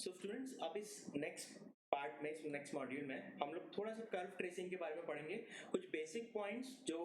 So students, अब इस next part में, इस नेक्स्ट मॉड्यूल में हम लोग थोड़ा सा कर्व ट्रेसिंग के बारे में पढ़ेंगे। कुछ बेसिक पॉइंट्स जो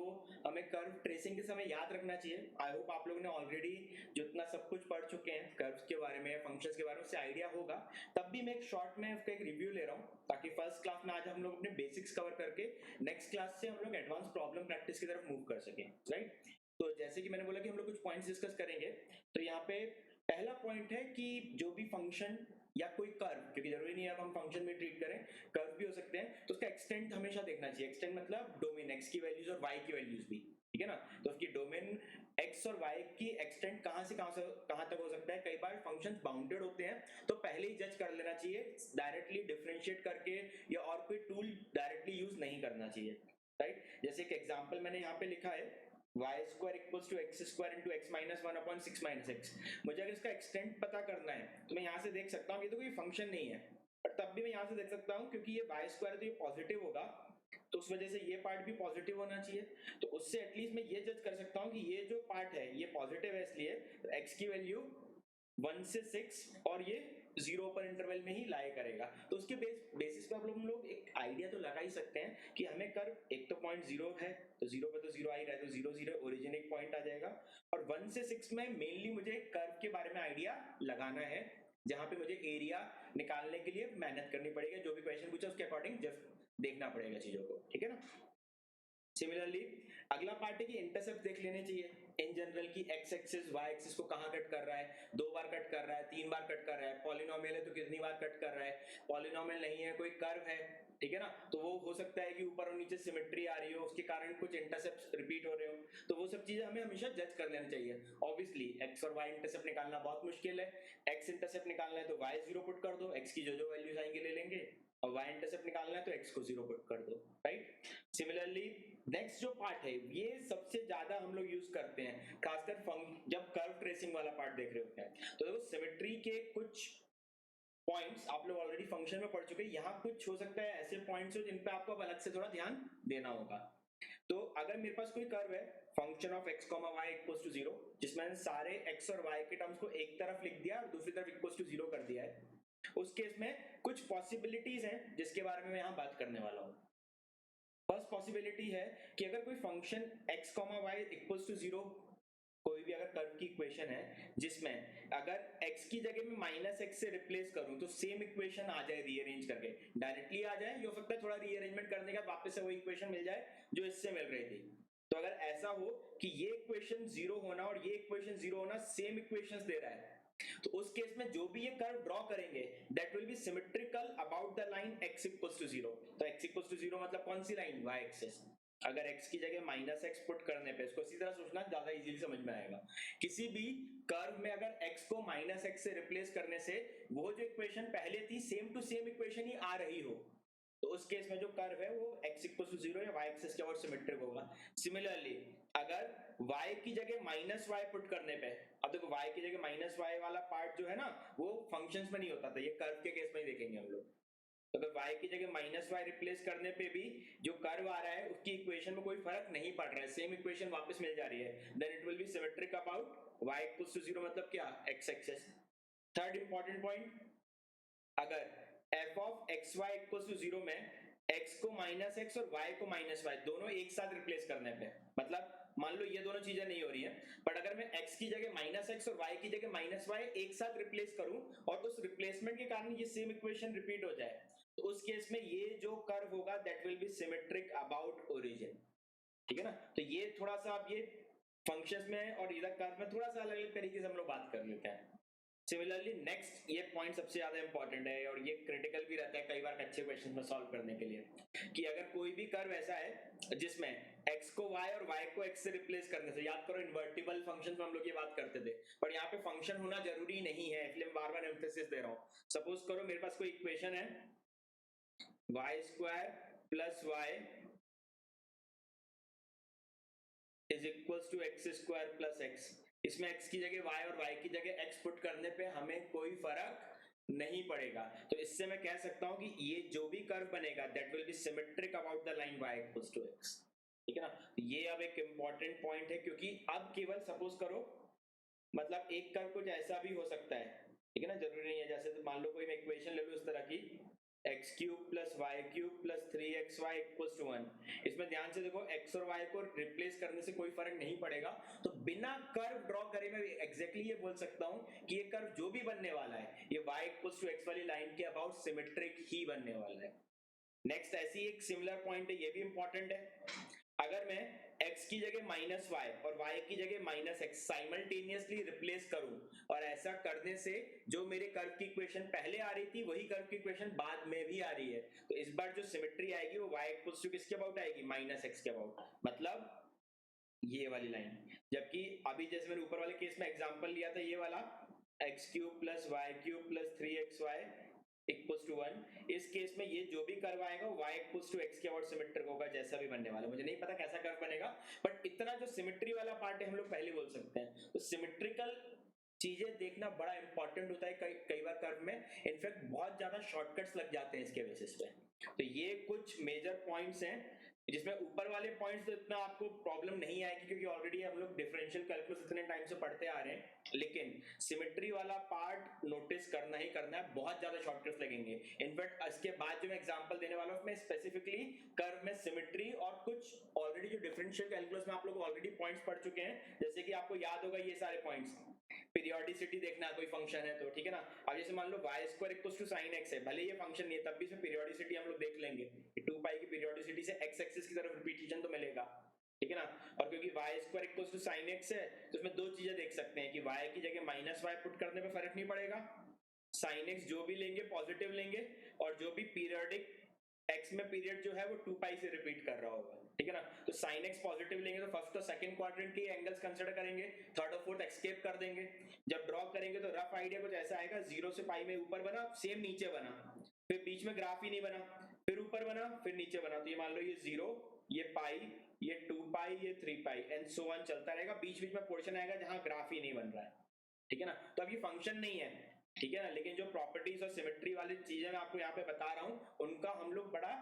हमें कर्व ट्रेसिंग के समय याद रखना चाहिए। आई होप आप लोगों ने ऑलरेडी जितना सब कुछ पढ़ चुके हैं कर्व्स के बारे में, फंक्शंस के बारे में, उससे आइडिया होगा। तब भी मैं एक शॉर्ट में उसका एक रिव्यू ले रहा हूँ ताकि फर्स्ट क्लास में आज हम लोग अपने बेसिक्स कवर करके नेक्स्ट क्लास से हम लोग एडवांस प्रॉब्लम प्रैक्टिस की तरफ मूव कर सके, राइट। तो जैसे कि मैंने बोला कि हम लोग कुछ पॉइंट्स डिस्कस करेंगे। तो यहाँ पे पहला पॉइंट है कि जो भी फंक्शन या कोई कर्व, क्योंकि जरूरी नहीं है अब हम फंक्शन में ट्रीट करें, कर्व भी हो सकते हैं, तो उसका एक्सटेंट हमेशा देखना चाहिए। एक्सटेंट मतलब डोमेन, एक्स की वैल्यूज और वाई की वैल्यूज भी, ठीक है ना। तो उसकी डोमेन एक्स और वाई की एक्सटेंट कहां से कहां तक हो सकता है। कई बार फंक्शंस बाउंडेड होते हैं तो पहले ही जज कर लेना चाहिए, डायरेक्टली डिफरेंशिएट करके या और कोई टूल डायरेक्टली यूज नहीं करना चाहिए, राइट। जैसे एक एग्जांपल मैंने यहाँ पे लिखा है, y square equals to x square into x minus one upon six minus x. मुझे अगर इसका एक्सटेंट पता करना है तो मैं यहाँ से देख सकता हूँ, ये तो कोई फंक्शन नहीं है, पर तब भी मैं यहाँ से देख सकता हूँ क्योंकि ये वाई स्क्वायर तो ये पॉजिटिव होगा, तो उस वजह से ये पार्ट भी पॉजिटिव होना चाहिए। तो उससे एटलीस्ट मैं ये जज कर सकता हूँ कि ये जो पार्ट है ये पॉजिटिव है, इसलिए एक्स की वैल्यू 1 से 6 और ये 0 पर इंटरवल में ही लाई करेगा। तो उसके बेसिस पे हम लोग एक आइडिया तो लगा ही सकते हैं कि हमें कर्व, एक तो पॉइंट 0 है तो 0 पे तो 0 आ ही रहा है, तो 0 0 ओरिजिन एक पॉइंट आ जाएगा। और 1 से 6 में मेनली मुझे कर्व के बारे में आइडिया लगाना है, जहां पे मुझे एरिया निकालने के लिए मेहनत करनी पड़ेगी। जो भी क्वेश्चन पूछा उसके अकॉर्डिंग जस्ट देखना पड़ेगा चीजों को, ठीक है ना। सिमिलरली अगला पार्ट है कि इंटरसेप्ट देख लेने चाहिए इन जनरल की एक्स एक्सिस वाई एक्सिस को कहां कट कर रहा है, 2 बार कट कर रहा है, 3 बार कट कर रहा है, पॉलिनोमियल है तो कितनी बार कट कर रहा है, पॉलिनोमियल नहीं है कोई कर्व है, ठीक है ना, तो वो हो सकता है कि ऊपर और नीचे सिमेट्री आ रही हो, उसके कारण कुछ इंटरसेप्ट रिपीट हो रहे हो, तो वो सब चीजें हमें हमेशा जज कर लेना चाहिए। ऑब्वियसली एक्स और वाई इंटरसेप्ट निकालना बहुत मुश्किल है। एक्स इंटरसेप्ट निकालना है तो वाई 0 पुट कर दो, एक्स की जो जो वैल्यूज आएंगे ले लेंगे, और y इंटरसेप्ट निकालना है तो x को 0 पुट कर दो, राइट। सिमिलरली नेक्स्ट जो पार्ट है ये सबसे ज्यादा हम लोग यूज करते हैं, खासकर जब कर्व ट्रेसिंग वाला पार्ट देख रहे होते हैं। तो देखो सिमेट्री के कुछ पॉइंट्स आप लोग ऑलरेडी फंक्शन में पढ़ चुके हैं, यहाँ कुछ हो सकता है ऐसे पॉइंट्स हो जिन पे आपको अब अलग से थोड़ा ध्यान देना होगा। तो अगर मेरे पास कोई कर्व है function of x, y equals to 0, जिसमें मैंने सारे x और y के टर्म्स को एक तरफ लिख दिया और दूसरी तरफ इक्वल्स टू 0 कर दिया है, उस केस में कुछ पॉसिबिलिटीज हैं जिसके बारे में मैं यहाँ बात करने वाला हूँ। फर्स्ट पॉसिबिलिटी है कि अगर कोई function x, y equals to 0, कोई भी अगर कर्व की इक्वेशन है जिसमें अगर x की जगह में माइनस एक्स से रिप्लेस करूं तो सेम इक्वेशन आ जाए रीअरेंज करके, डायरेक्टली आ जाए, ये हो सकता है थोड़ा रीअरेंजमेंट करने के बाद वापस से वही इक्वेशन मिल जाए जो इससे मिल रही थी। तो अगर ऐसा हो कि ये इक्वेशन 0 होना और ये इक्वेशन 0 होना सेम इक्वेशंस दे रहा है, तो उस केस में जो भी ये कर्व ड्रॉ करेंगे that will be symmetrical about the line x equals to 0। तो x इक्वल्स टू 0 मतलब कौन सी लाइन, y एक्सिस। अगर x की जगह माइनस एक्स पुट करने पे, इसको इसी तरह सोचना ज्यादा इजीली समझ में आएगा। किसी भी कर्व में अगर x को माइनस एक्स से रिप्लेस करने से वो जो इक्वेशन पहले थी सेम टू सेम इक्वेशन ही आ रही हो, तो उस केस में जो कर्व है वो x इक्वल्स टू 0 या y एक्सिस के और सिमेट्रिक होगा। सिमिलरली अगर y की जगह माइनस y पुट करने पे, अब देखो y की जगह माइनस y वाला पार्ट जो है ना वो फंक्शंस में नहीं होता था, ये कर्व के केस में ही देखेंगे हम लोग। तो अगर y की जगह माइनस y रिप्लेस करने पे भी जो कर्व आ रहा है उसकी इक्वेशन में कोई फर्क नहीं पड़ रहा है, सेम इक्वेशन वापस मिल जा रही है, then it will be symmetric about y equals to 0 मतलब क्या, x axis. Third important point, अगर f of x y equal to 0 में x को माइनस एक्स और y को माइनस वाई दोनों एक साथ रिप्लेस करने पे, मतलब मान लो ये दोनों चीजें नहीं हो रही है, बट अगर मैं x की जगह माइनस एक्स और y की जगह माइनस वाई एक साथ रिप्लेस करूं और उस रिप्लेसमेंट के कारण ये सेम इक्वेशन रिपीट हो जाए, तो उस केस में ये जो कर्व होगा that will be symmetric about origin, ठीक है ना। तो ये थोड़ा सा आप ये फंक्शंस में और इधर कर्व में थोड़ा सा अलग अलग तरीके से हम लोग बात कर लेते हैं। सिमिलरली नेक्स्ट ये पॉइंट सबसे ज्यादा इंपॉर्टेंट है और ये क्रिटिकल भी रहता है कई बार अच्छे क्वेश्चन में सॉल्व करने के लिए, कि अगर कोई भी कर्व ऐसा है जिसमें x को y और y को x से रिप्लेस करने से, याद करो इन्वर्टिबल फंक्शन में हम लोग ये बात करते थे, पर यहाँ पे फंक्शन होना जरूरी नहीं है, इसलिए बार बार एम्फेसिस दे रहा हूँ। सपोज करो मेरे पास कोई इक्वेशन है y square plus y is equals to x square plus x, इसमें x की जगह y और y की जगह x पुट करने पे हमें कोई फर्क नहीं पड़ेगा। तो इससे मैं कह सकता हूं कि ये जो भी कर्व बनेगा that will be symmetric about the line y equals to x, ठीक है ना। ये अब एक इंपॉर्टेंट पॉइंट है क्योंकि अब केवल सपोज करो, मतलब एक कर्व कुछ ऐसा भी हो सकता है, ठीक है ना, जरूरी नहीं है। जैसे तो मान लो कोई मैं इक्वेशन ले लूं इस तरह की, x cube plus y cube plus 3xy equals to 1। इसमें ध्यान से देखो, x और y को रिप्लेस करने से कोई फर्क नहीं पड़ेगा, तो बिना कर्व ड्रॉ करे मैं एग्जैक्टली ये बोल सकता हूं कि ये कर्व जो भी बनने वाला है ये y इक्वल्स टू x वाली लाइन के अबाउट सिमेट्रिक ही बनने वाला है। नेक्स्ट ऐसी एक सिमिलर पॉइंट है, ये भी इंपॉर्टेंट है। अगर मैं x की जगह माइनस वाई और y की जगह माइनस एक्स साइमल्टेनियसली रिप्लेस करूं, और ऐसा करने से जो मेरे कर्व की इक्वेशन पहले आ रही थी वही कर्व की इक्वेशन बाद में भी आ रही है, तो इस बार जो सिमेट्री आएगी वो y इक्वल्स टू किसके अबाउट आएगी, माइनस एक्स के अबाउट, मतलब ये वाली लाइन। जबकि अभी जैसे मैंने ऊपर वाले केस में एग्जांपल लिया था ये वाला, x cube plus y cube plus 3xy equals to 1, इस केस में ये जो भी कर्व आएगा वो y इक्वल्स टू x के अबाउट सिमेट्रिक होगा, जैसा भी बनने वाला है। मुझे नहीं पता कैसा कर्व बनेगा, बट इतना जो सिमेट्री वाला पार्ट है हम लोग पहले बोल सकते हैं। तो सिमेट्रिकल चीजें देखना बड़ा इंपॉर्टेंट होता है कई बार कर्व में, इनफैक्ट बहुत ज्यादा शॉर्टकट्स लग जाते हैं इसके बेसिस पे। तो ये कुछ मेजर पॉइंट्स हैं जिसमें ऊपर वाले पॉइंट्स तो इतना आपको प्रॉब्लम नहीं आएगी क्योंकि ऑलरेडी हम लोग डिफरेंशियल कैलकुलस इतने टाइम से पढ़ते आ रहे हैं, लेकिन सिमेट्री वाला पार्ट नोटिस करना ही करना है, बहुत ज्यादा शॉर्टकट्स लगेंगे। इनफैक्ट इसके बाद जो मैं एग्जांपल देने वाला हूं उसमें स्पेसिफिकली कर्व में सिमेट्री और कुछ ऑलरेडी जो डिफरेंशियल कैलकुलस में आप लोग ऑलरेडी पॉइंट्स पढ़ चुके हैं, जैसे कि आपको याद होगा ये सारे पॉइंट्स, पीरियोडिसिटी देखना कोई फंक्शन है तो, ठीक है ना। अब जैसे मान लो y square equals to sin x है, भले ये फंक्शन नहीं है तब भी इसमें पीरियोडिसिटी हम लोग देख लेंगे, 2 पाई की पीरियोडिसिटी से x एक्सिस की तरफ रिपीटेशन तो मिलेगा, ठीक है ना। और क्योंकि y square equals to sin x है तो इसमें दो चीजें देख सकते हैं कि y की जगह माइनस y पुट करने पे फर्क नहीं पड़ेगा, sin x जो भी लेंगे पॉजिटिव लेंगे, और जो भी पीरियोडिक x में पीरियड जो है वो 2 पाई से रिपीट कर रहा होगा, ठीक है ना। तो sin x पॉजिटिव लेंगे तो फर्स्ट और सेकंड क्वाड्रेंट के एंगल्स कंसीडर करेंगे, थर्ड और फोर्थ एक्सकेप कर देंगे। जब ड्रॉ करेंगे तो रफ आइडिया कुछ ऐसा आएगा, 0 से पाई में ऊपर बना, सेम नीचे बना, फिर बीच में ग्राफ ही नहीं बना, फिर ऊपर बना, फिर नीचे बना। तो ये मान लो ये 0, ये पाई, ये 2 पाई, ये 3 पाई एंड सो ऑन चलता रहेगा, बीच बीच में पोर्शन आएगा जहां ग्राफ ही नहीं बन रहा है, ठीक है ना। तो अब ये फंक्शन नहीं है, ठीक है ना, लेकिन जो प्रॉपर्टीज और सिमेट्री वाली चीजें मैं आपको यहाँ पे बता रहा हूँ उनका हम लोग बड़ा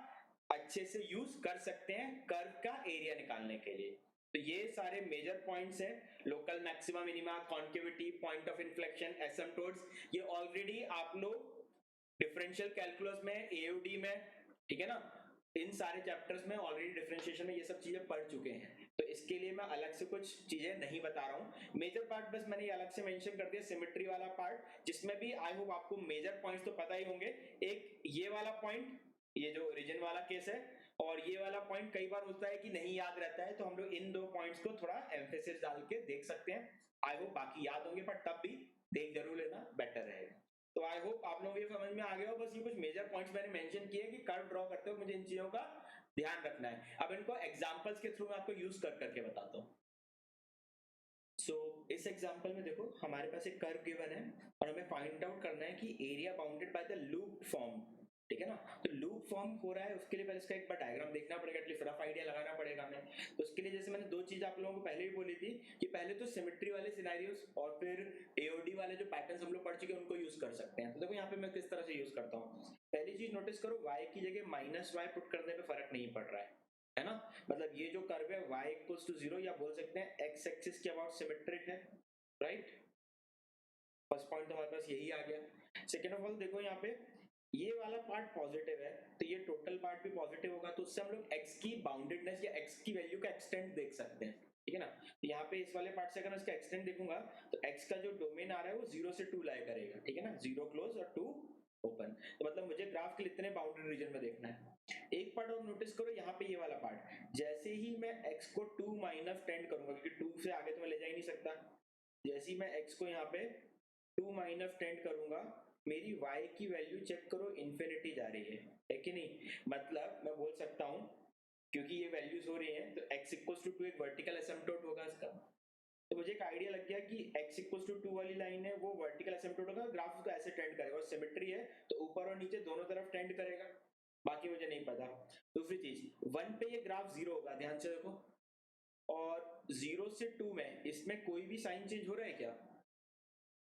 अच्छे से यूज कर सकते हैं कर्व का एरिया निकालने के लिए। तो ये सारे मेजर पॉइंट्स हैं, local maxima minima, concavity, point of inflection, asymptotes, ये ऑलरेडी आप लोग डिफरेंशियल कैलकुलस में, एओडी में, ठीक है ना, इन सारे चैप्टर्स में ऑलरेडी डिफरेंशिएशन में ये सब चीजें पढ़ चुके हैं, तो इसके लिए मैं अलग से कुछ चीजें नहीं बता रहा हूँ। मेजर पार्ट बस मैंने अलग से मेंशन कर दिया, सिमेट्री वाला पार्ट, जिसमें भी आई होप आपको मेजर पॉइंट्स तो पता ही होंगे। एक ये वाला पॉइंट, ये जो ओरिजिन वाला केस है, और ये वाला पॉइंट कई बार होता है कि नहीं याद रहता है, तो हम लोग इन दो पॉइंट्स को थोड़ा एम्फेसिस डाल के देख सकते हैं। आई होप बाकी याद होंगे, पर तब भी देख जरूर लेना, बेटर रहेगा। तो आई होप आप लोगों को ये समझ में आ गया हो। बस ये कुछ मेजर पॉइंट्स मैंने मेंशन किए कि कर्व ड्रॉ करते हो मुझे इन चीजों का ध्यान रखना है। अब इनको एग्जांपल्स के थ्रू मैं आपको यूज कर करके बताता हूँ। सो इस एग्जांपल में देखो हमारे पास एक कर्व गिवन है और हमें फाइंड आउट करना है कि area bounded by the loop form, ठीक है ना। तो लूप फॉर्म हो रहा है, उसके लिए पहले इसका एक बार डायग्राम देखना पड़ेगा, एटलीस्ट रफ आइडिया लगाना पड़ेगा हमें। तो उसके लिए जैसे मैंने दो चीज आप लोगों को पहले भी बोली थी कि पहले तो सिमेट्री वाले सिनेरियोस और फिर एओडी वाले जो पैटर्न्स हम लोग पढ़ चुके हैं उनको यूज कर सकते हैं। तो देखो यहाँ पे मैं किस तरह से यूज करता हूँ। पहली चीज नोटिस करो, y की जगह माइनस वाई पुट करने पे फर्क नहीं पड़ रहा है ना। मतलब ये जो कर्व है y इक्वल्स टू 0 या बोल सकते हैं x एक्सिस के अबाउट सिमेट्रिक है, राइट। फर्स्ट पॉइंट तो हमारे पास यही आ गया। सेकेंड ऑफ ऑल देखो यहाँ पे ये वाला पार्ट पॉजिटिव है तो ये टोटल पार्ट भी पॉजिटिव होगा, तो उससे हम लोग x की बाउंडेडनेस या x की वैल्यू का एक्सटेंट देख सकते हैं, ठीक है ना। तो यहाँ पे इस वाले पार्ट से अगर मैं इसका एक्सटेंट देखूंगा तो x का जो डोमेन आ रहा है वो 0 से 2 लाई करेगा, ठीक है ना, 0 क्लोज और 2 ओपन। तो मतलब मुझे ग्राफ के इतने बाउंड्री रीजन में देखना है। एक पार्ट और नोटिस करो यहाँ पे ये वाला पार्ट, जैसे ही मैं x को 2 माइनस टेंड करूंगा, क्योंकि 2 से आगे तो मैं ले जा ही नहीं सकता, जैसे ही मैं x को यहाँ पे 2 माइनस टेंड करूंगा, मेरी y की वैल्यू चेक करो इन्फिनिटी जा रही है कि नहीं। मतलब मैं बोल सकता हूं क्योंकि ये वैल्यूज हो रही हैं तो x इक्वल्स टू 2 एक वर्टिकल एसिम्पटोट होगा इसका। तो मुझे एक आइडिया लग गया कि x इक्वल्स टू 2 वाली लाइन है वो वर्टिकल एसिम्पटोट होगा, ग्राफ उसको ऐसे टेंड करेगा, और सिमेट्री है तो ऊपर और नीचे दोनों तरफ टेंड करेगा, बाकी मुझे नहीं पता। दूसरी चीज 1 पे ये ग्राफ 0 होगा, ध्यान से देखो, और 0 से 2 में इसमें कोई भी साइन चेंज हो रहा है क्या,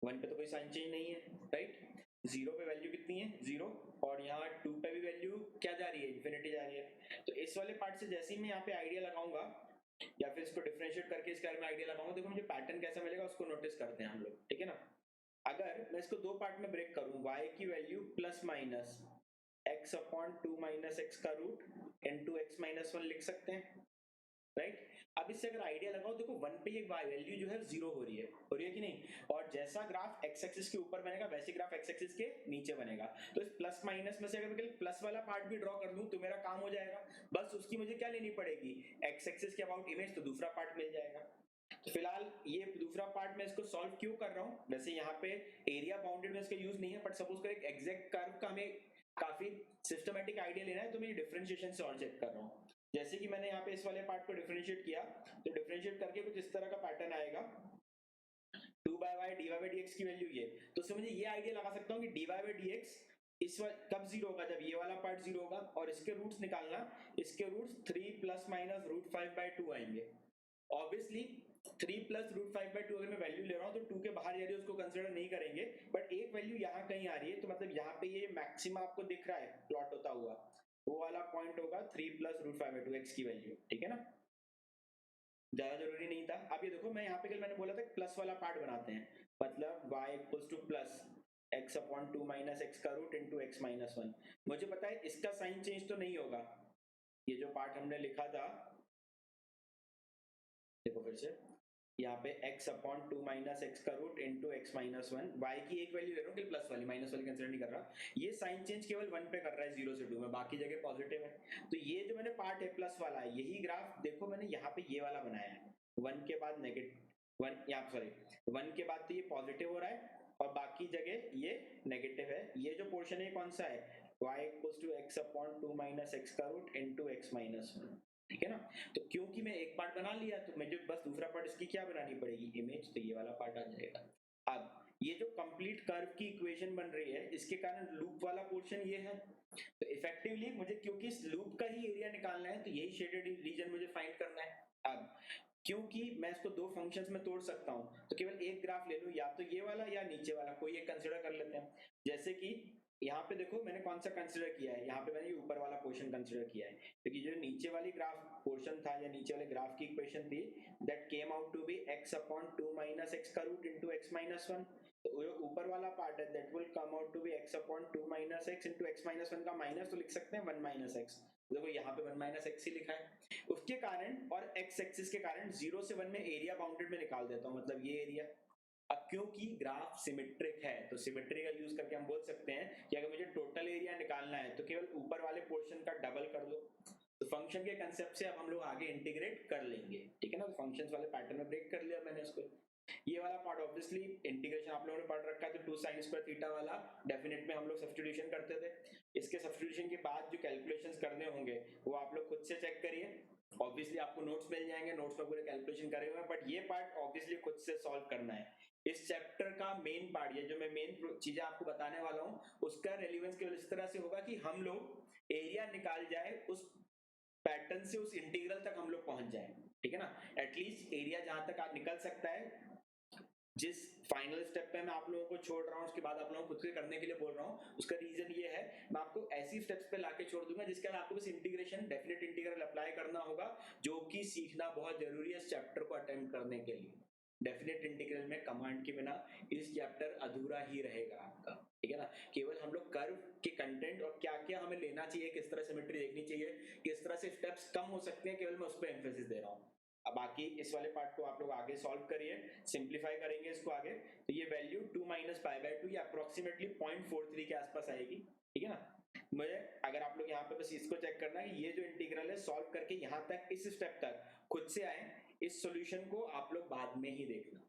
1 पे तो कोई साइन चेंज नहीं है, राइट। 0 पे वैल्यू कितनी है 0, और यहाँ 2 पे भी वैल्यू क्या जा रही है, इन्फिनिटी जा रही है। तो इस वाले पार्ट से जैसे ही मैं यहाँ पे आइडिया लगाऊंगा या फिर इसको डिफरेंशिएट करके इसके बारे में आइडिया लगाऊंगा, देखो मुझे पैटर्न कैसा मिलेगा उसको नोटिस करते हैं हम लोग, ठीक है ना। अगर मैं इसको दो पार्ट में ब्रेक करूं, y की value plus minus x upon 2 minus x का रूट इनटू x माइनस 1 लिख सकते हैं, राइट। अब इससे अगर आइडिया लगाओ, देखो 1 पे ये वैल्यू जो है जीरो हो रही है कि नहीं, और जैसा ग्राफ एक्स एक्सिस के ऊपर बनेगा वैसे ग्राफ एक्स एक्सिस के नीचे बनेगा। तो इस प्लस माइनस में से अगर मैं प्लस वाला पार्ट भी ड्रॉ कर दूं तो मेरा काम हो जाएगा, बस उसकी मुझे क्या लेनी पड़ेगी, एक्स एक्सिस के अबाउट इमेज, तो दूसरा पार्ट मिल जाएगा। तो फिलहाल ये दूसरा पार्ट मैं इसको सॉल्व क्यों कर रहा हूँ, वैसे यहाँ पे एरिया बाउंडेड में इसका यूज नहीं है, बट सपोज कर एक एग्जैक्ट कर्व का हमें काफी सिस्टमैटिक आइडिया लेना है, तो मैं डिफरेंशिएशन से और चेक कर रहा हूँ। जैसे कि मैंने यहाँ पे इस वाले पार्ट को डिफरेंशिएट किया, तो डिफरेंशिएट करके कुछ इस तरह का पैटर्न आएगा, 2 by y d y by d x की वैल्यू ये, तो उससे मुझे ये आइडिया लगा सकता हूँ कि d y by d x कब जीरो होगा, जब ये वाला पार्ट जीरो होगा, और इसके रूट्स निकालना, इसके roots 3 plus minus root 5 by 2 आएंगे। ऑब्वियसली 3 प्लस रूट 5 बाय 2 अगर मैं वैल्यू ले रहा हूँ तो 2 के बाहर जा रही है उसको कंसिडर नहीं करेंगे, बट एक वैल्यू यहाँ कहीं आ रही है, तो मतलब यहाँ पे ये मैक्सिमा आपको दिख रहा है प्लॉट होता हुआ, वो वाला पॉइंट होगा 3 प्लस रूट 5 बाय 2 एक्स की वैल्यू, ठीक है ना, ज्यादा जरूरी नहीं था। अब ये देखो, मैं यहाँ पे कल मैंने बोला था प्लस वाला पार्ट बनाते हैं, मतलब y equals two plus x upon 2 minus x का रूट इनटू x माइनस 1। मुझे पता है इसका साइन चेंज तो नहीं होगा, ये जो पार्ट हमने लिखा था, देखो फिर से यहाँ पे x अपॉन 2 माइनस एक्स का root into x minus 1, y की एक वैल्यू ले रहा हूँ, प्लस वाली, माइनस वाली कंसिडर नहीं कर रहा, ये साइन चेंज केवल 1 पे कर रहा है 0 से 2 में, बाकी जगह पॉजिटिव है। तो ये जो मैंने पार्ट है प्लस वाला, यही ग्राफ देखो मैंने यहाँ पे ये वाला बनाया है, 1 के बाद नेगेटिव 1, यहाँ सॉरी 1 के बाद तो ये पॉजिटिव हो रहा है और बाकी जगह ये नेगेटिव है। ये जो पोर्शन है कौन सा है, y equals to x upon 2 minus x का रूट इनटू x माइनस 1, ठीक है ना। तो क्योंकि मैं एक पार्ट बना लिया तो मुझे बस दूसरा पार्ट इसकी क्या बनानी पड़ेगी, इमेज, तो ये वाला पार्ट आ जाएगा। अब ये जो कंप्लीट कर्व की इक्वेशन बन रही है, इसके कारण लूप वाला पोर्शन ये है, तो इफेक्टिवली मुझे क्योंकि इस लूप का ही एरिया निकालना है, तो यही शेडेड रीजन मुझे फाइंड करना है। अब क्योंकि मैं इसको दो फंक्शंस में तोड़ सकता हूं, तो केवल एक ग्राफ ले लूं, या तो ये वाला या नीचे वाला, कोई एक कंसिडर कर लेते हैं। जैसे कि यहाँ पे देखो मैंने कौन सा कंसिडर किया है, यहाँ पे मैंने ये ऊपर वाला पोर्शन कंसिडर किया है, क्योंकि जो नीचे वाली ग्राफ पोर्शन था या नीचे वाले ग्राफ की इक्वेशन थी, that came out to be x upon 2 minus x का रूट इनटू x माइनस 1। तो जो ऊपर वाला पार्ट है that will come out to be x upon 2 minus x into x minus 1 का माइनस तो लिख सकते हैं 1 माइनस एक्स, देखो यहाँ पे 1 माइनस एक्स ही लिखा है। उसके कारण और x एक्सिस के कारण 0 से 1 में एरिया बाउंडेड में निकाल देता हूँ, मतलब ये एरिया। अब क्योंकि ग्राफ सिमेट्रिक है, तो सिमेट्री का यूज करके हम बोल सकते हैं कि अगर मुझे टोटल एरिया निकालना है तो केवल ऊपर वाले पोर्शन का डबल कर दो। तो फंक्शन के कंसेप्ट से अब हम लोग आगे इंटीग्रेट कर लेंगे, ठीक है ना। तो फंक्शंस वाले पैटर्न में ब्रेक कर लिया मैंने इसको। ये वाला पार्ट ऑब्वियसली इंटीग्रेशन आप लोगों ने पढ़ रखा है, तो 2 sin स्क्वायर थीटा वाला डेफिनेट में हम लोग सब्स्टिट्यूशन करते थे। इसके सब्स्टिट्यूशन के बाद जो कैलकुलेशंस करने होंगे वो आप लोग खुद से चेक करिए, ऑब्वियसली आपको नोट्स मिल जाएंगे, नोट्स में पूरे कैलकुलेशन करे हुए हैं, बट ये पार्ट ऑब्वियसली खुद से सॉल्व करना है। इस चैप्टर का मेन पार्ट, ये जो मैं मेन चीजें आपको बताने वाला हूँ, उसका रेलिवेंस केवल इस तरह से होगा कि हम लोग एरिया निकाल जाए उस पैटर्न से, उस इंटीग्रल तक हम लोग पहुंच जाए, ठीक है ना। एटलीस्ट एरिया जहां तक आप निकल सकता है, जिस फाइनल स्टेप पे मैं आप लोगों को छोड़ रहा हूँ, उसके बाद आप लोगों को खुद से करने के लिए बोल रहा हूँ, उसका रीजन ये है, मैं आपको ऐसी स्टेप्स पे लाके छोड़ दूंगा जिसके बाद आपको बस इंटीग्रेशन, डेफिनेट इंटीग्रल अप्लाई करना होगा, जो कि सीखना बहुत जरूरी है इस चैप्टर को अटेम्प्ट करने के लिए। डेफिनेट इंटीग्रल में कमांड के बिना इस चैप्टर अधूरा ही रहेगा आपका, ठीक है ना। केवल हम लोग कर्व के कंटेंट और क्या क्या हमें लेना चाहिए, किस तरह सिमेट्री देखनी चाहिए, किस तरह से स्टेप्स कम हो सकते हैं, केवल मैं उस पर एम्फेसिस दे रहा हूँ। अब बाकी इस वाले पार्ट को आप लोग आगे सॉल्व करिए, सिंप्लीफाई करेंगे इसको आगे, तो ये वैल्यू 2 माइनस पाई बाय 2 ये अप्रोक्सीमेटली 0.43 के आसपास आएगी, ठीक है ना। मुझे अगर आप लोग यहाँ पे बस इसको चेक करना है कि ये जो इंटीग्रल है सॉल्व करके यहाँ तक इस स्टेप तक खुद से आए, इस सॉल्यूशन को आप लोग बाद में ही देखना।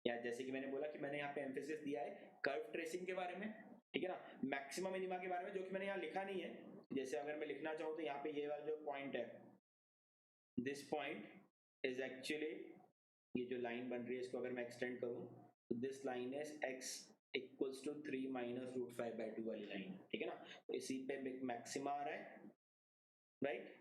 या जैसे कि मैंने बोला कि मैंने यहाँ पे एम्फेसिस दिया है कर्व ट्रेसिंग के बारे में, ठीक है ना, मैक्सिमा मिनिमा के बारे में, जो कि मैंने यहाँ लिखा नहीं है। जैसे अगर मैं लिखना चाहूँ तो यहाँ पे ये वाला जो पॉइंट है, दिस पॉइंट इज एक्चुअली, ये जो लाइन बन रही है इसको अगर मैं एक्सटेंड करूं तो this line is x equals to 3 minus root 5 by 2 वाली लाइन, ठीक है ना। तो इसी पे मैक्सिमा आ रहा है, राइट,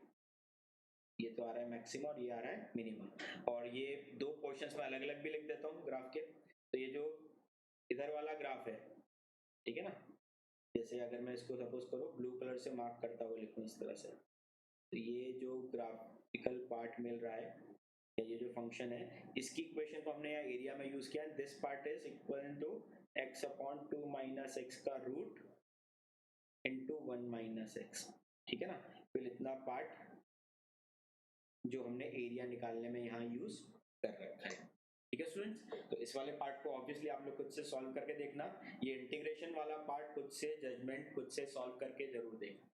ये तो आ रहा है मैक्सिमा और ये आ रहा है मिनिमा, और ये दो पोर्शंस में अलग अलग भी लिख देता हूँ ग्राफ के। तो ये जो इधर वाला ग्राफ है, ठीक है ना, जैसे अगर मैं इसको सपोज करो ब्लू कलर से मार्क करता हुआ लिखूं इस तरह से, तो ये जो ग्राफिकल पार्ट मिल रहा है, ये जो फंक्शन है, इसकी इक्वेशन को हमने यहाँ एरिया में यूज किया, this part is equal to x upon 2 minus x का रूट इंटू 1 माइनस एक्स, ठीक है ना। फिर इतना पार्ट जो हमने एरिया निकालने में यहाँ यूज कर रखा है, ठीक है स्टूडेंट्स। तो इस वाले पार्ट को ऑब्वियसली आप लोग खुद से सॉल्व करके देखना, ये इंटीग्रेशन वाला पार्ट खुद से जजमेंट खुद से सॉल्व करके जरूर देखना।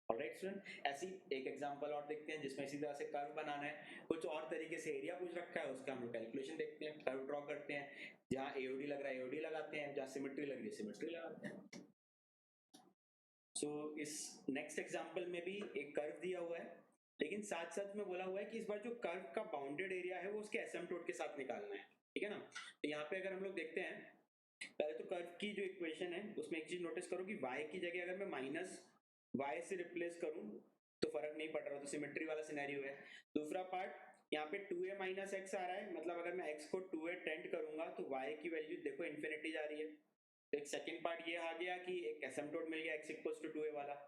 ऑलराइट स्टूडेंट, ऐसी एक एग्जांपल और देखते हैं जिसमें इसी तरह से कर्व बनाना है, कुछ और तरीके से एरिया पूछ रखा है, उसका हम लोग कैलकुलेशन देखते हैं, कर्व ड्रॉ करते हैं, जहां एओडी लग रहा है एओडी लगाते हैं, जहां सिमेट्री लग रही है सिमेट्री लगाते हैं। सो इस नेक्स्ट एग्जांपल में भी एक कर्व दिया हुआ है, लेकिन साथ साथ में बोला हुआ है कि इस बार जो कर्व का बाउंडेड एरिया है वो उसके एसिम्पटोट के साथ निकालना है, ठीक है ना। तो यहाँ पे अगर हम लोग देखते हैं, पहले तो कर्व की जो इक्वेशन है उसमें एक चीज नोटिस करो कि y की जगह अगर मैं माइनस y से रिप्लेस करूं तो फर्क नहीं पड़ रहा, तो सिमेट्री वाला सिनेरियो है। दूसरा पार्ट यहाँ पे 2a माइनस एक्स आ रहा है, मतलब अगर मैं x को 2a टेंड करूंगा तो y की वैल्यू देखो इन्फिनिटी जा रही है। तो एक सेकंड पार्ट ये आ गया कि एक एसिम्पटोट मिल गया x इक्वल्स टू 2a वाला,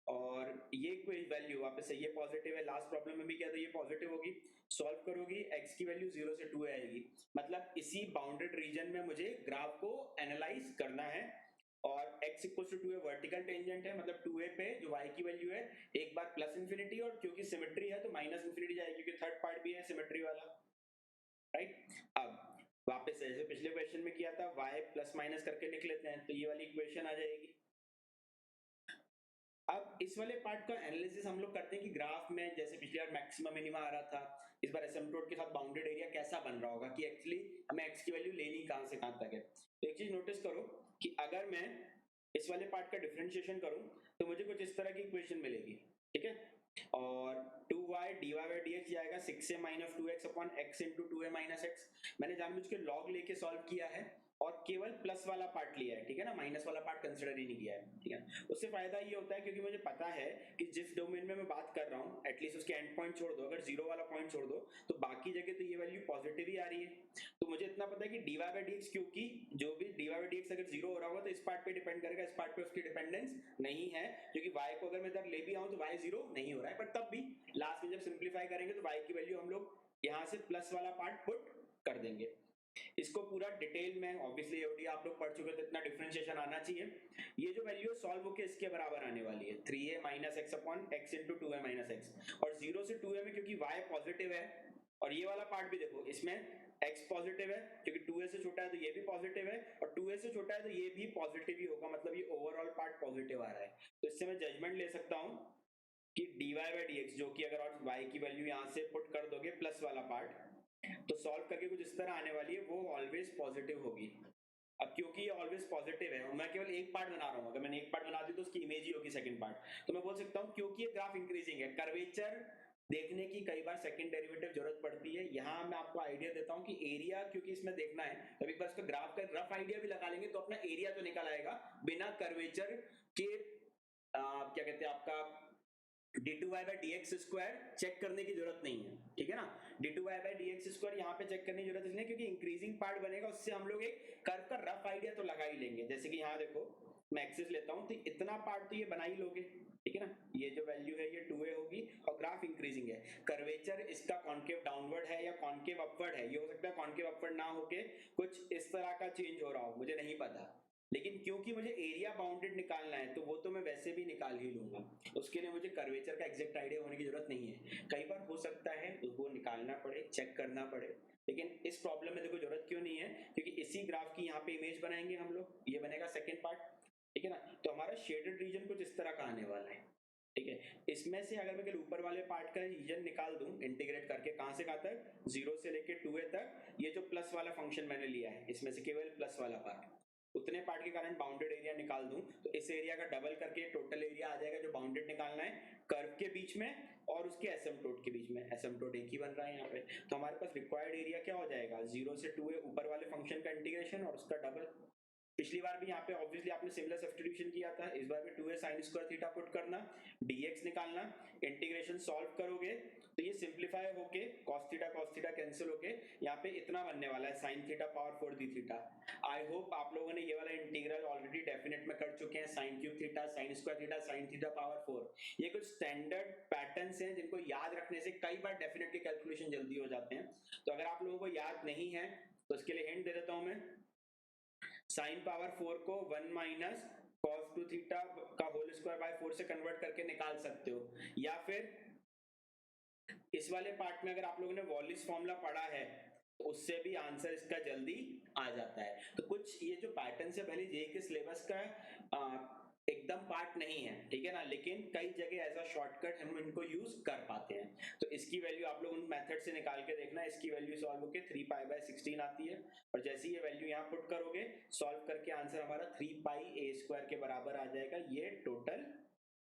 और ये कोई वैल्यू वापस से ये पॉजिटिव है, लास्ट प्रॉब्लम में भी क्या था ये पॉजिटिव होगी, सॉल्व करोगी x की वैल्यू 0 से 2 आएगी, मतलब इसी बाउंडेड रीजन में मुझे ग्राफ को एनालाइज करना है। और x equals to 2a vertical tangent है, मतलब 2a पे जो y की वैल्यू है एक बार प्लस इंफिनिटी, और क्योंकि सिमेट्री है तो माइनस इंफिनिटी जाएगी, क्योंकि थर्ड पार्ट भी है सिमेट्री वाला, राइट। अब वापस से जैसे पिछले क्वेश्चन में किया था y प्लस माइनस करके लिख लेते हैं, तो ये वाली इक्वेशन आ जाएगी। अब इस वाले पार्ट का एनालिसिस हम लोग करते हैं कि ग्राफ में जैसे पिछली बार मैक्सिमम मिनिमा आ रहा था, इस बार एसिम्पटोट के साथ बाउंडेड एरिया कैसा बन रहा होगा, कि एक्चुअली हमें x की वैल्यू लेनी कहां से कहां तक है। तो एक चीज नोटिस करो कि अगर मैं इस वाले पार्ट का डिफरेंशिएशन करूं तो मुझे कुछ इस तरह की इक्वेशन मिलेगी, ठीक है। और 2y dy by dx जाएगा 6a minus 2x upon x into 2a minus x। मैंने जानबूझ के लॉग लेके सॉल्व किया है और केवल प्लस वाला पार्ट लिया है, ठीक है ना, माइनस वाला पार्ट कंसिडर ही नहीं किया है, ठीक है। उससे फायदा ये होता है क्योंकि मुझे पता है कि जिस डोमेन में मैं बात कर रहा हूँ एटलीस्ट उसके एंड पॉइंट छोड़ दो, अगर जीरो वाला पॉइंट छोड़ दो तो बाकी जगह तो ये वैल्यू पॉजिटिव ही आ रही है। तो मुझे इतना पता है कि dy by dx, क्योंकि जो भी dy by dx अगर जीरो हो रहा होगा तो इस पार्ट पे डिपेंड करेगा, इस पार्ट पे उसकी डिपेंडेंस नहीं है, क्योंकि y को अगर मैं इधर ले भी आऊं तो y जीरो नहीं हो रहा है, पर तब भी लास्ट में जब सिंप्लीफाई करेंगे तो y की वैल्यू हम लोग यहाँ से प्लस वाला पार्ट पुट कर देंगे। इसको पूरा डिटेल में ऑब्वियसली एओडी आप लोग पढ़ चुके, तो इतना डिफरेंशिएशन आना चाहिए। ये जो वैल्यू सॉल्व होकर इसके बराबर आने वाली है 3a minus x upon x into 2a minus x, और 0 से 2a में क्योंकि y पॉजिटिव है, और ये वाला पार्ट भी देखो इसमें x पॉजिटिव है क्योंकि 2a से छोटा है तो ये भी पॉजिटिव है, और 2a से छोटा है तो ये भी पॉजिटिव ही होगा, मतलब ये ओवरऑल पार्ट पॉजिटिव आ रहा है। तो इससे मैं जजमेंट ले सकता हूं कि dy by dx, जो कि अगर और y की वैल्यू यहां से पुट कर दोगे प्लस वाला पार्ट, तो सॉल्व करके कुछ इस तरह आने वाली है, वो ऑलवेज पॉजिटिव होगी। अब क्योंकि ये ऑलवेज पॉजिटिव है, मैं केवल एक पार्ट बना रहा हूँ, अगर मैंने एक पार्ट बना दी तो उसकी इमेज ही होगी सेकंड पार्ट, तो मैं बोल सकता हूँ क्योंकि ये ग्राफ इंक्रीजिंग है, कर्वेचर देखने की कई बार सेकंड डेरिवेटिव जरूरत पड़ती है। यहाँ मैं आपको आइडिया देता हूँ कि एरिया क्योंकि इसमें देखना है, तो एक बार इसका ग्राफ का रफ आइडिया भी लगा लेंगे तो अपना एरिया तो निकल आएगा बिना कर्वेचर के क्या कहते हैं आपका d2y by dx square check करने की जरूरत नहीं है, ठीक है ना। d2y by dx स्क्वायर यहाँ पे चेक करने की जरूरत इसलिए क्योंकि इंक्रीजिंग पार्ट बनेगा, उससे हम लोग एक कर्व का रफ आइडिया तो लगा ही लेंगे। जैसे कि यहाँ देखो मैं एक्सिस लेता हूँ तो इतना पार्ट तो ये बना ही लोगे, ठीक है ना, ये जो वैल्यू है ये 2a होगी और ग्राफ इंक्रीजिंग है। कर्वेचर इसका कॉन्केव डाउनवर्ड है या कॉन्केव अपवर्ड है, ये हो सकता है कॉन्केव अपवर्ड ना होके कुछ इस तरह का चेंज हो रहा हो, मुझे नहीं पता, लेकिन क्योंकि मुझे एरिया बाउंडेड निकालना है तो वो तो मैं वैसे भी निकाल ही लूंगा, उसके लिए मुझे कर्वेचर का एग्जैक्ट आइडिया होने की जरूरत नहीं है। कई बार हो सकता है उसको निकालना पड़े, चेक करना पड़े, लेकिन इस प्रॉब्लम में देखो जरूरत क्यों नहीं है, क्योंकि इसी ग्राफ की यहाँ पे इमेज बनाएंगे हम लोग, ये बनेगा सेकेंड पार्ट, ठीक है ना। तो हमारा शेडेड रीजन कुछ इस तरह का आने वाला है, ठीक है। इसमें से अगर मैं केवल ऊपर वाले पार्ट का रीजन निकाल दूं इंटीग्रेट करके, कहां से कहां तक, 0 से लेके 2a तक, ये जो प्लस वाला फंक्शन मैंने लिया है इसमें से केवल प्लस वाला पार्ट, उतने पार्ट के कारण बाउंडेड एरिया निकाल दूं तो इस एरिया का डबल करके टोटल एरिया आ जाएगा जो बाउंडेड निकालना है कर्व के बीच में और उसके एसिम्पटोट के बीच में, एसिम्पटोट एक ही बन रहा है यहाँ पे। तो हमारे पास रिक्वायर्ड एरिया क्या हो जाएगा, 0 से 2a ऊपर वाले फंक्शन का इंटीग्रेशन और उसका डबल। पिछली बार भी यहाँ पे ऑब्वियसली आपने सिमिलर सब्स्टिट्यूशन किया था, इस बार भी 2a sin square theta put करना, dx निकालना, इंटीग्रेशन सॉल्व करोगे तो ये सिंप्लीफाई होके cos थीटा कैंसिल होके यहाँ पे इतना बनने वाला है sin theta power 4 d theta. I hope आप लोगों ने ये वाला इंटीग्रल ऑलरेडी डेफिनेट में कर चुके हैं, sin cube theta, sin square theta, sin theta power 4। ये कुछ स्टैंडर्ड पैटर्न्स हैं जिनको याद रखने से कई बार डेफिनेट के कैलकुलेशन जल्दी हो जाते हैं। तो अगर आप लोगों को याद नहीं है तो इसके लिए हिंट दे देता हूं मैं, साइन पावर 4 को 1 माइनस cos 2 थीटा का होल स्क्वायर बाय 4 से कन्वर्ट करके निकाल सकते हो, या फिर इस वाले पार्ट में अगर आप लोगों ने वॉलिस फॉर्मूला पढ़ा है तो उससे भी आंसर इसका जल्दी आ जाता है। तो कुछ ये जो पैटर्न से भले जेईई के सिलेबस का एकदम पार्ट नहीं है, ठीक है ना, लेकिन कई जगह एज अ शॉर्टकट हम इनको यूज कर पाते हैं। तो इसकी वैल्यू आप लोग उन मेथड से निकाल के देखना, इसकी वैल्यू सॉल्व होके 3 पाई बाय 16 आती है, और जैसे ये वैल्यू यहाँ पुट करोगे सॉल्व करके आंसर हमारा 3 पाई ए स्क्वायर के बराबर आ जाएगा, ये टोटल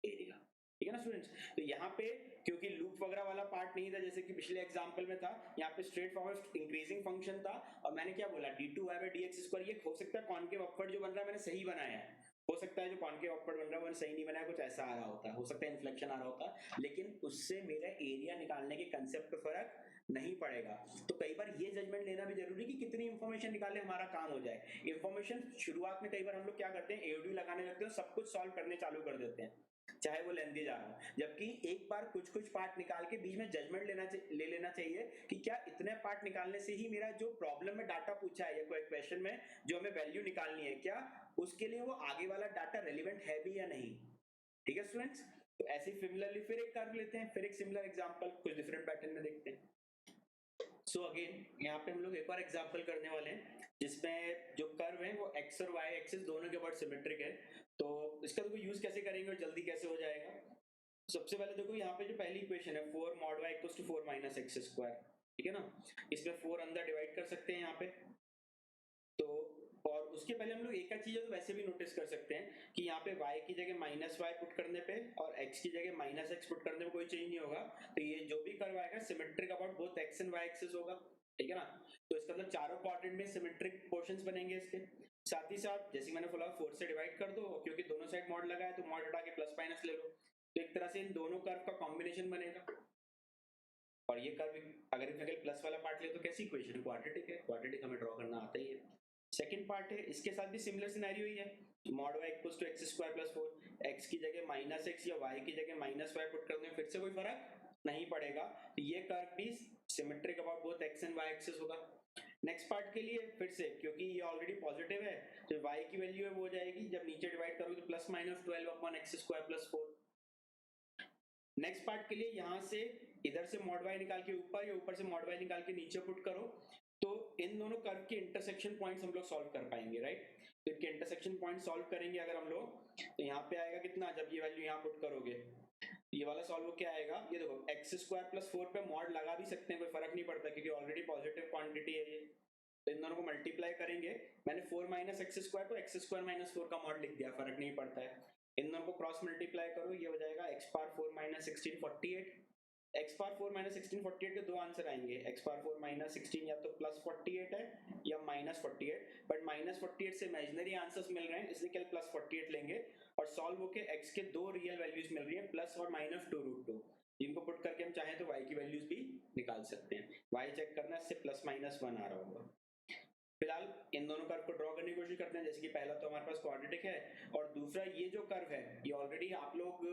एरिया, ठीक है ना स्टूडेंट्स। तो यहाँ पे क्योंकि लूप वगैरह वाला पार्ट नहीं था जैसे कि पिछले एग्जांपल में था, यहाँ पे स्ट्रेट फॉरवर्ड इंक्रीजिंग फंक्शन था, और मैंने क्या बोला d2y/dx², ये हो सकता है कॉनकेव अपवर्ड जो बन रहा है मैंने सही बनाया है, हो सकता है जो कॉनकेव अपवर्ड बन रहा है वो सही नहीं बनाया, कुछ ऐसा आ रहा होता है, हो सकता है इन्फ्लेक्शन आ रहा होता है, लेकिन उससे मेरा एरिया निकालने के कंसेप्ट पे फर्क नहीं पड़ेगा। तो कई बार ये जजमेंट लेना भी जरूरी कि कितनी इंफॉर्मेशन निकाले हमारा काम हो जाए। इंफॉर्मेशन शुरुआत में कई बार हम लोग क्या करते हैं, एओडी लगाने लगते हैं, सब कुछ सॉल्व करने चालू कर देते हैं चाहे वो लेंदी जा रहा हो, जबकि एक बार कुछ कुछ पार्ट निकाल के बीच में जजमेंट ले लेना चाहिए कि क्या इतने पार्ट निकालने से ही मेरा जो प्रॉब्लम में डाटा पूछा है या कोई क्वेश्चन में जो हमें वैल्यू निकालनी है, क्या उसके लिए वो आगे वाला डाटा रेलिवेंट है भी या नहीं। ठीक है स्टूडेंट्स, तो ऐसे सिमिलरली फिर एक कर लेते हैं, फिर एक सिमिलर एग्जांपल कुछ डिफरेंट पैटर्न में देखते हैं। सो अगेन यहाँ पे हम लोग एक और एग्जांपल करने वाले हैं जिसमें जो कर्व है वो एक्स और वाई एक्सिस दोनों के ऊपर सिमेट्रिक है। तो इसका देखो यूज कैसे करेंगे और जल्दी कैसे हो जाएगा। सबसे पहले देखो यहाँ पे जो पहली इक्वेशन है 4 mod y equals to 4 minus x square, ठीक है ना, इसमें 4 अंदर डिवाइड कर सकते हैं यहाँ पे। तो और उसके पहले हम लोग एक चीज तो वैसे भी नोटिस कर सकते हैं कि यहाँ पे y की जगह माइनस वाई पुट करने पे और x की जगह माइनस एक्स पुट करने में कोई चेंज नहीं होगा, तो ये जो भी कर्व आएगा symmetric about both x and y axis होगा, ठीक है ना। तो इसका मतलब चारों क्वाड्रेंट में सिमेट्रिक पोर्शंस बनेंगे इसके। साथ ही साथ जैसे मैंने बोला 4 से डिवाइड कर दो, क्योंकि दोनों साइड मॉड लगा है तो मॉड हटा के प्लस माइनस ले लो, तो एक तरह से इन दोनों कर्व का कॉम्बिनेशन बनेगा। और ये कर्व अगर प्लस वाला पार्ट ले तो कैसी इक्वेशन, क्वाड्रेटिक है, क्वाड्रेटिक हमें ड्रॉ करना आता ही है। सेकंड पार्ट है, इसके साथ भी सिमिलर सिनेरियो ही है, mod y equals to x square plus 4, x की जगह माइनस एक्स या y की जगह माइनस वाई पुट करने में फिर से कोई फर्क नहीं पड़ेगा, तो ये कर्व भी symmetric about both x and y axis होगा। नेक्स्ट पार्ट के लिए फिर से क्योंकि ये ऑलरेडी पॉजिटिव है तो y की वैल्यू है वो हो जाएगी, जब नीचे डिवाइड करोगे तो plus minus 12 upon x square plus 4। Next part के लिए यहां से इधर से मॉड y निकाल के ऊपर या ऊपर से मॉड y निकाल के नीचे पुट करो, तो इन दोनों कर्व के इंटरसेक्शन पॉइंट्स हम लोग सॉल्व कर पाएंगे, राइट। तो इनके इंटरसेक्शन पॉइंट सॉल्व करेंगे अगर हम लोग, तो यहाँ पे आएगा कितना, जब ये वैल्यू यहाँ पुट करोगे ये वाला सॉल्व हो क्या आएगा, ये देखो एक्स स्क्वायर प्लस 4 पे मॉड लगा भी सकते हैं, कोई फर्क नहीं पड़ता क्योंकि ऑलरेडी पॉजिटिव क्वांटिटी है ये। तो इन दोनों को मल्टीप्लाई करेंगे, मैंने 4 माइनस एक्स स्क्वायर तो एक्स स्क्वायर माइनस 4 का मॉड लिख दिया, फर्क नहीं पड़ता है। इन दोनों को क्रॉस मल्टीप्लाई करो, ये हो जाएगा x power 4 minus 16 48, x power 4 minus 16 48 के दो आंसर आएंगे, एक्स पावर 4 माइनस 16 या तो प्लस 48 है या माइनस 48, बट माइनस 48 से इमेजिनरी आंसर्स मिल रहे हैं इसलिए केवल प्लस 48 लेंगे, और सॉल्व होके एक्स के दो रियल वैल्यूज मिल रही है प्लस और माइनस 2√2, जिनको पुट करके हम चाहें तो y की वैल्यूज भी निकाल सकते हैं। y चेक करना है, इससे प्लस माइनस 1 आ रहा होगा। फिलहाल इन दोनों कर्व को ड्रॉ करने की कोशिश करते हैं, जैसे कि पहला तो हमारे पास क्वाड्रेटिक है और दूसरा ये जो कर्व है ये ऑलरेडी आप लोग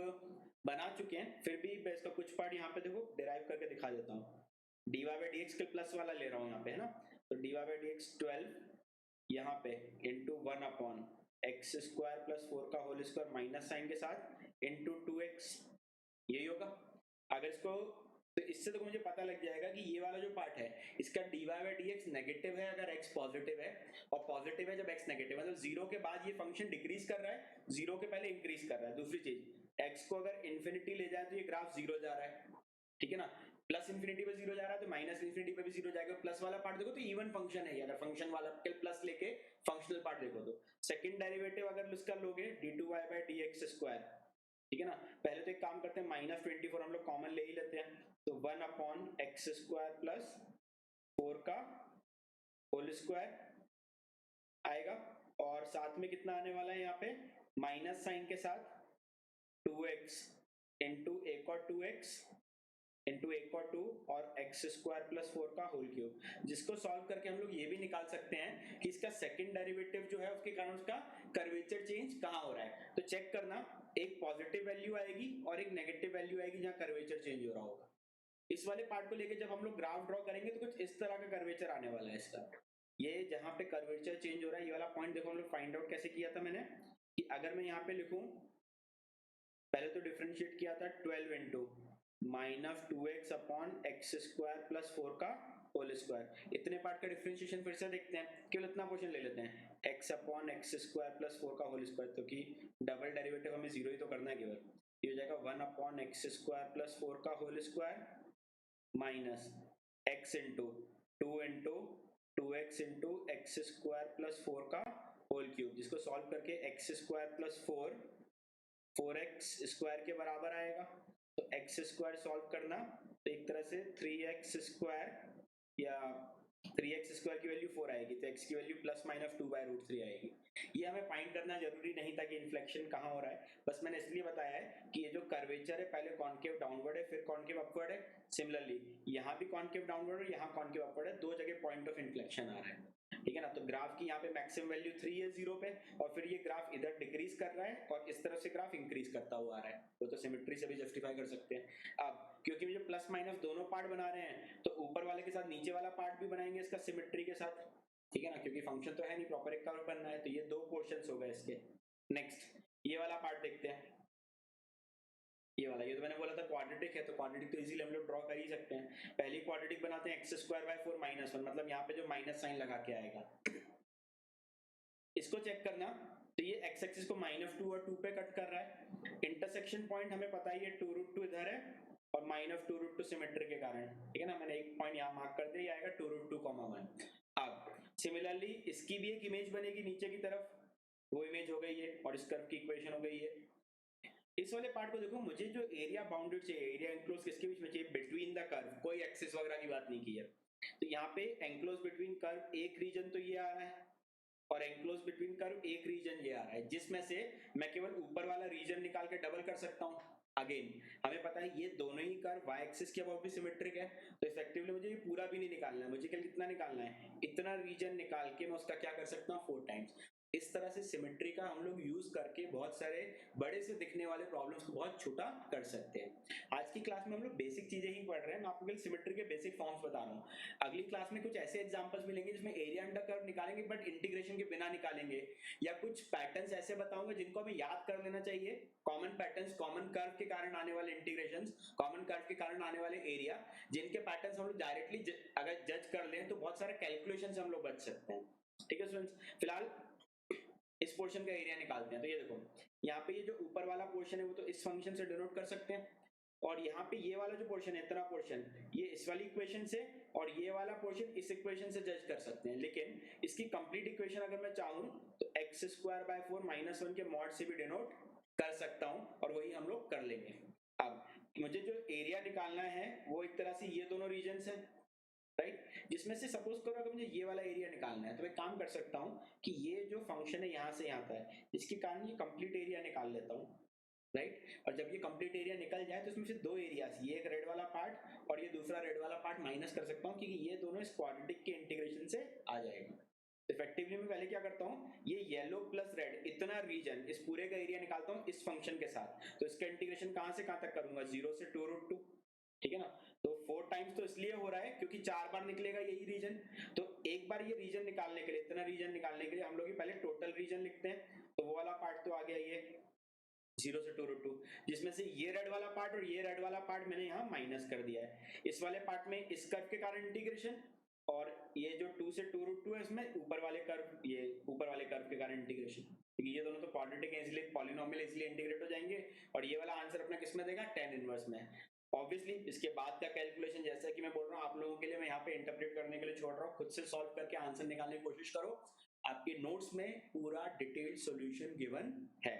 बना चुके हैं, फिर भी मैं इसका कुछ पार्ट यहाँ पे देखो डिराइव करके दिखा देता हूँ। dy by dx के प्लस वाला ले रहा हूँ यहाँ पे, है ना, तो dy by dx 12 यहाँ पे into 1 upon x square plus 4 का होल स्क्वायर माइनस साइन के साथ इंटू 2x, यही होगा। अगर इसको तो इससे तो मुझे पता लग जाएगा कि ये वाला जो पार्ट है इसका dy by dx नेगेटिव है अगर x पॉजिटिव है, और पॉजिटिव है जब x नेगेटिव है, मतलब जीरो के बाद ये फंक्शन डिक्रीज कर रहा है, जीरो के पहले इंक्रीज कर रहा है। दूसरी चीज x को अगर इन्फिनिटी ले जाए तो ये ग्राफ जीरो जा रहा है, ठीक है ना, प्लस इन्फिनिटी पे जीरो जा रहा है तो माइनस इन्फिनिटी पे भी जीरो जाएगा। प्लस वाला पार्ट देखो तो इवन फंक्शन है, अगर फंक्शन वाला प्लस लेके फंक्शनल पार्ट देखो तो सेकंड डेरिवेटिव अगर इसका लोगे d2y by dx स्क्वायर, ठीक है ना, पहले तो एक काम करते हैं माइनस 24 हम लोग कॉमन ले ही लेते हैं, तो 1 अपॉन एक्स स्क्वायर प्लस 4 का होल स्क्वायर आएगा, और साथ में कितना आने वाला है यहाँ पे माइनस साइन के साथ 2x इंटू एक और 2x इंटू एक और 2 और एक्स स्क्वायर प्लस 4 का होल क्यूब, जिसको सॉल्व करके हम लोग ये भी निकाल सकते हैं कि इसका सेकंड डेरिवेटिव जो है उसके कारण उसका कर्वेचर चेंज कहाँ हो रहा है। तो चेक करना, एक पॉजिटिव वैल्यू आएगी और एक नेगेटिव वैल्यू आएगी जहाँ कर्वेचर चेंज हो रहा होगा। इस वाले पार्ट को लेके जब हम लोग ग्राफ ड्रॉ करेंगे तो कुछ इस तरह का कर्वेचर आने वाला है इसका, ये जहाँ पे कर्वेचर चेंज हो रहा है, ये वाला पॉइंट देखो हम लोग फाइंड आउट कैसे किया था मैंने, कि अगर मैं यहाँ पे लिखूं, पहले तो डिफरेंशिएट किया था 12 into minus 2x upon x square plus 4 का होल स्क्वायर। इतने पार्ट का डिफरेंशिएशन फिर से देखते हैं, केवल इतना पोर्शन ले लेते हैं, x upon x square plus 4 का होल स्क्वायर, तो कि डबल डेरिवेटिव हमें जीरो ही तो करना है केवल। ये हो जाएगा 1 अपॉन एक्स स्क्वायर प्लस 4 का whole square minus x into 2 into 2x into x square plus 4 का होल क्यूब, जिसको सॉल्व करके x square plus 4x square के बराबर आएगा। तो एक्स स्क्वायर सॉल्व करना, तो एक तरह से 3x स्क्वायर या 3x स्क्वायर की वैल्यू 4 आएगी, तो x की वैल्यू प्लस माइनस 2/√3 आएगी। ये हमें फाइंड करना जरूरी नहीं था कि इन्फ्लेक्शन कहाँ हो रहा है, बस मैंने इसलिए बताया है कि ये जो कर्वेचर है पहले कॉन्केव डाउनवर्ड है फिर कॉन्केव अपवर्ड है। सिमिलरली यहाँ भी कॉन्केव डाउनवर्ड है, यहाँ कॉन्केव अपवर्ड है, दो जगह पॉइंट ऑफ इन्फ्लेक्शन आ रहा है, ठीक है ना। तो ग्राफ की यहाँ पे मैक्सिमम वैल्यू 3 है 0 पे, और फिर ये ग्राफ इधर डिक्रीज कर रहा है और इस तरफ से ग्राफ इंक्रीज करता हुआ आ रहा है, वो तो सिमेट्री से भी जस्टिफाई कर सकते हैं। अब क्योंकि जो प्लस माइनस दोनों पार्ट बना रहे हैं, तो ऊपर वाले के साथ नीचे वाला पार्ट भी बनाएंगे इसका सिमेट्री के साथ, ठीक है ना, क्योंकि फंक्शन तो है नहीं, प्रॉपर एक कर्व बनना है, तो ये दो पोर्शंस हो गए इसके। नेक्स्ट ये वाला पार्ट देखते हैं, ये वाला, ये तो मैंने बोला था क्वाड्रेटिक है, तो क्वाड्रेटिक तो इजीली हम लोग ड्रॉ कर ही सकते हैं। पहली क्वाड्रेटिक बनाते हैं, एक्स स्क्वायर बाय 4 माइनस 1, मतलब यहाँ पे जो माइनस साइन लगा के आएगा, इसको चेक करना, तो ये एक्स एक्सिस को -2 और 2 पे कट कर रहा है। इंटरसेक्शन पॉइंट हमें पता ही है 2√2 इधर है और -2√2 सिमेट्री के कारण, ठीक है ना, मैंने एक पॉइंट यहाँ मार्क कर दिया, ये आएगा 2√2, 1। अब सिमिलरली इसकी भी एक इमेज बनेगी नीचे की तरफ, वो इमेज हो गई है, और इस कर्व की इक्वेशन हो गई है। इस वाले पार्ट को देखो, मुझे जो एरिया बाउंडेड चाहिए, एरिया एंक्लोज किसके बीच में चाहिए, बिटवीन द कर्व, कोई एक्सिस वगैरह की बात नहीं की है। तो यहाँ पे एंक्लोज बिटवीन कर्व एक रीजन तो ये आ रहा है, और एंक्लोज बिटवीन कर्व एक रीजन ये आ रहा है, जिसमें से मैं केवल ऊपर वाला रीजन निकाल के डबल कर सकता हूँ। अगेन हमें पता है ये दोनों ही कर्व y एक्सिस के अबाउट भी सिमेट्रिक है, तो इफेक्टिवली मुझे ये पूरा भी नहीं निकालना है, मुझे केवल कितना निकालना है, इतना रीजन निकाल के मैं उसका क्या कर सकता हूँ, 4 टाइम्स। इस तरह से सिमेट्री का हम लोग यूज करके बहुत सारे बड़े से दिखने वाले प्रॉब्लम्स को बहुत छोटा कर सकते हैं। आज की क्लास में हम लोग बेसिक चीजें ही पढ़ रहे हैं, मैं आपको केवल सिमेट्री के बेसिक फॉर्म्स बता रहा हूँ। अगली क्लास में कुछ ऐसे एग्जांपल्स मिलेंगे जिसमें एरिया अंडर कर्व निकालेंगे बट इंटीग्रेशन के बिना निकालेंगे, या कुछ पैटर्न्स ऐसे बताऊंगा जिनको हमें याद कर लेना चाहिए, कॉमन पैटर्न्स, कॉमन कर्व के कारण आने वाले इंटीग्रेशंस, कॉमन कर्व के कारण आने वाले एरिया, जिनके पैटर्न्स हम लोग डायरेक्टली अगर जज कर लें तो बहुत सारे कैलकुलेशन से हम लोग बच सकते हैं। ठीक है स्टूडेंट्स, फिलहाल इस पोर्शन का एरिया निकालते हैं। तो ये देखो, यहाँ पे ये जो ऊपर वाला पोर्शन है वो तो इस फंक्शन से डिनोट कर सकते हैं, और यहाँ पे ये वाला जो पोर्शन है, इतना पोर्शन, ये इस वाली इक्वेशन से, और ये वाला पोर्शन इस इक्वेशन से जज कर सकते हैं। लेकिन इसकी कंप्लीट इक्वेशन अगर मैं चाहूँ तो एक्स स्क्वायर बाय 4 -1 के मॉड से भी डिनोट कर सकता हूँ, और वही हम लोग कर लेंगे। अब मुझे जो एरिया निकालना है वो एक तरह से ये दोनों रीजन है, राइट, जिसमें से सपोज करो अगर मुझे ये वाला एरिया निकालना है, तो मैं काम कर सकता हूँ कि ये जो फंक्शन है यहाँ से यहाँ तक, इसके कारण ये कंप्लीट एरिया निकाल लेता हूँ, राइट। और जब ये कंप्लीट एरिया निकल जाए तो इसमें से दो एरियाज, ये एक रेड वाला पार्ट और ये दूसरा रेड वाला पार्ट माइनस कर सकता हूँ, क्योंकि ये दोनों इस क्वाड्रेटिक के इंटीग्रेशन से आ जाएगा। इफेक्टिवली मैं पहले क्या करता हूँ, ये येलो प्लस रेड इतना रीजन, इस पूरे का एरिया निकालता हूँ इस फंक्शन के साथ, तो इसका इंटीग्रेशन कहाँ से कहाँ तक करूंगा, 0 से 2√2, ठीक है ना। तो 4 टाइम्स तो इसलिए हो रहा है क्योंकि 4 बार निकलेगा यही रीजन, तो एक बार ये रीजन निकालने के लिए, इतना रीजन निकालने के लिए हम लोग पहले टोटल रीजन लिखते हैं। तो वो वाला पार्ट तो आ गया ये 0 से 2√2, जिसमें से ये रेड वाला पार्ट और ये रेड वाला पार्ट मैंने यहाँ माइनस कर दिया है। इस वाले पार्ट में इस कर्व के कारण इंटीग्रेशन, और ये जो 2 से 2√2 है इसमें ऊपर वाले कर्व, ये ऊपर वाले कर्व के कारण इंटीग्रेशन, क्योंकि ये दोनों तो क्वाड्रेटिक है इसलिए पॉलिनोमियल इसलिए इंटीग्रेट हो जाएंगे, और ये वाला आंसर अपना किस में देगा, tan इनवर्स में। ऑब्वियसली इसके बाद का कैलकुलेशन जैसा कि मैं बोल रहा हूँ आप लोगों के लिए, मैं यहाँ पे इंटरप्रेट करने के लिए छोड़ रहा हूँ, खुद से सॉल्व करके आंसर निकालने की कोशिश करो। आपके नोट्स में पूरा डिटेल्ड सॉल्यूशन गिवन है।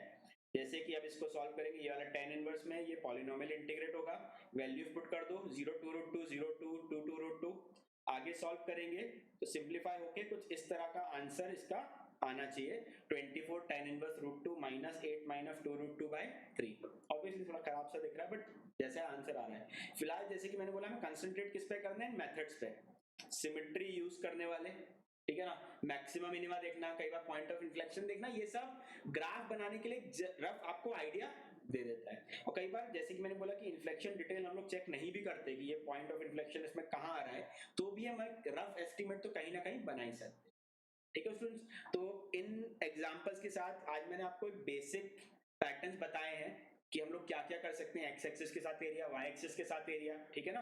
जैसे कि अब इसको सॉल्व करेंगे, ये वाला tan इनवर्स में ये पॉलिनोमियल इंटीग्रेट होगा, वैल्यू पुट कर दो 0 2√2 0 2 2 2√2, आगे सॉल्व करेंगे तो सिंप्लीफाई होके कुछ इस तरह का आंसर इसका आना चाहिए, 24 tan इनवर्स √2 -8 -2√2/3। ऑब्वियसली थोड़ा खराब सा दिख रहा है बट जैसे आंसर आ रहा है। फिलहाल जैसे कि मैंने बोला, मैं कंसंट्रेट किस पे करना है, मेथड्स पे, सिमेट्री यूज करने वाले, ठीक है ना, मैक्सिमम मिनिमा देखना, कई बार पॉइंट ऑफ इन्फ्लेक्शन देखना, ये सब ग्राफ बनाने के लिए रफ आपको आइडिया दे देता है। और कई बार जैसे कि मैंने बोला कि इन्फ्लेक्शन डिटेल हम लोग चेक नहीं भी करते कि ये पॉइंट ऑफ इन्फ्लेक्शन इसमें कहाँ आ रहा है, तो भी हम एक रफ एस्टिमेट तो कहीं ना कहीं बना ही सकते हैं। ठीक है स्टूडेंट्स। तो इन एग्जांपल्स के साथ आज मैंने आपको एक बेसिक पैटर्न्स बताए हैं कि हम लोग क्या क्या कर सकते हैं, एक्स एक्सिस के साथ एरिया, वाई एक्सिस के साथ एरिया, ठीक है ना,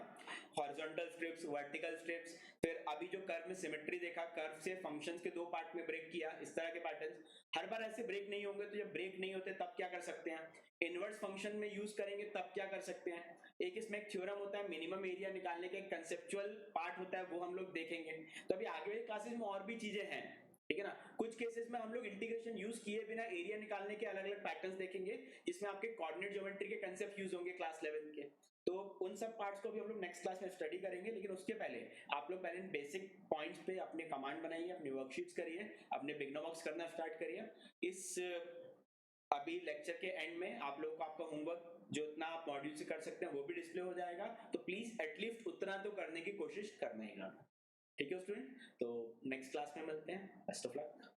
हॉरिजॉन्टल स्ट्रिप्स, वर्टिकल स्ट्रिप्स, फिर अभी जो कर्व में सिमेट्री देखा, कर्व से फंक्शंस के दो पार्ट में ब्रेक किया, इस तरह के पैटर्न्स। हर बार ऐसे ब्रेक नहीं होंगे, तो जब ब्रेक नहीं होते तब क्या कर सकते हैं, इनवर्स फंक्शन में यूज करेंगे तब क्या कर सकते हैं, एक इसमें एक थ्योरम होता है मिनिमम एरिया निकालने का, एक कंसेप्चुअल पार्ट होता है, वो हम लोग देखेंगे। तो अभी आगे वाली क्लासेस में और भी चीजें हैं, ठीक है ना। कुछ केसेस में हम लोग इंटीग्रेशन यूज किए बिना एरिया निकालने के अलग अलग पैटर्न्स देखेंगे, जिसमें आपके कोऑर्डिनेट ज्योमेट्री के कांसेप्ट यूज होंगे क्लास 11 के। तो उन सब पार्ट्स को भी हम लोग नेक्स्ट क्लास में स्टडी करेंगे, लेकिन उसके पहले आप लोग पहले बेसिक पॉइंट्स पे अपने कमांड बनाइए, अपनी वर्कशीट्स करिए, अपने बिगनर वर्क्स करना स्टार्ट करिए। इस अभी लेक्चर के एंड में आप लोगों को आपका होमवर्क जो इतना आप मॉड्यूल से कर सकते हैं वो भी डिस्प्ले हो जाएगा, तो प्लीज एटलीस्ट उतना तो करने की कोशिश करना ही ना। ठीक है स्टूडेंट, तो नेक्स्ट क्लास में मिलते हैं, बेस्ट ऑफ लक।